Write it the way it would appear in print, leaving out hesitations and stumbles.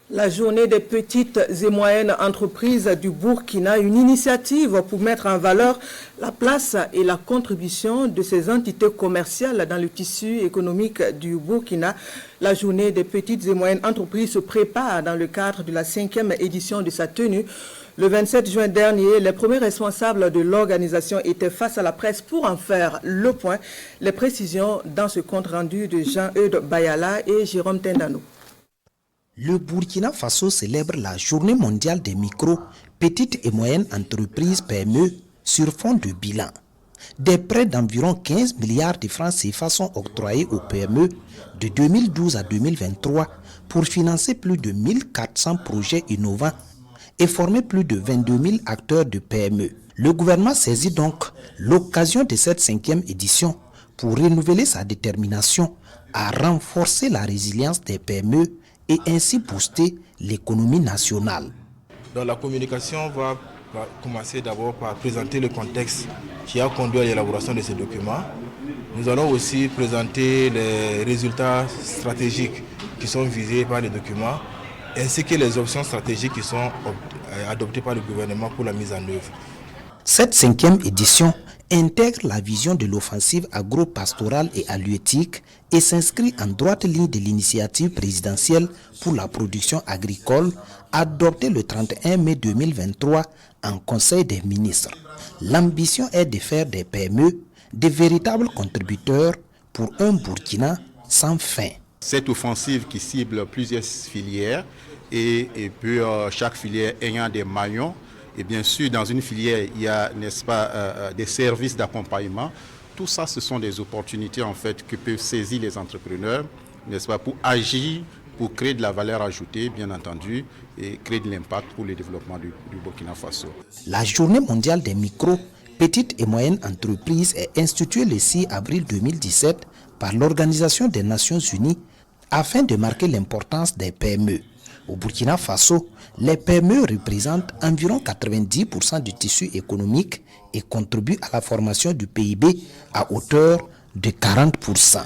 La journée des petites et moyennes entreprises du Burkina, une initiative pour mettre en valeur la place et la contribution de ces entités commerciales dans le tissu économique du Burkina. La journée des petites et moyennes entreprises se prépare dans le cadre de la 5e édition de sa tenue. Le 27 juin dernier, les premiers responsables de l'organisation étaient face à la presse pour en faire le point. Les précisions dans ce compte rendu de Jean-Eudes Bayala et Jérôme Tendano. Le Burkina Faso célèbre la Journée mondiale des micro, petites et moyennes entreprises PME sur fond de bilan. Des prêts d'environ 15 milliards de francs CFA sont octroyés aux PME de 2012 à 2023 pour financer plus de 1400 projets innovants et former plus de 22 000 acteurs de PME. Le gouvernement saisit donc l'occasion de cette 5e édition pour renouveler sa détermination à renforcer la résilience des PME et ainsi booster l'économie nationale. Donc la communication va commencer d'abord par présenter le contexte qui a conduit à l'élaboration de ces documents. Nous allons aussi présenter les résultats stratégiques qui sont visés par les documents, ainsi que les options stratégiques qui sont adoptées par le gouvernement pour la mise en œuvre. Cette 5e édition intègre la vision de l'offensive agro-pastorale et halieutique et s'inscrit en droite ligne de l'initiative présidentielle pour la production agricole adoptée le 31 mai 2023 en Conseil des ministres. L'ambition est de faire des PME de véritables contributeurs pour un Burkina sans fin. Cette offensive qui cible plusieurs filières et puis chaque filière ayant des maillons. Et bien sûr, dans une filière, il y a, n'est-ce pas, des services d'accompagnement. Tout ça, ce sont des opportunités en fait que peuvent saisir les entrepreneurs, n'est-ce pas, pour agir, pour créer de la valeur ajoutée, bien entendu, et créer de l'impact pour le développement du Burkina Faso. La Journée mondiale des micro, petites et moyennes entreprises est instituée le 6 avril 2017 par l'Organisation des Nations Unies afin de marquer l'importance des PME. Au Burkina Faso, les PME représentent environ 90% du tissu économique et contribuent à la formation du PIB à hauteur de 40%.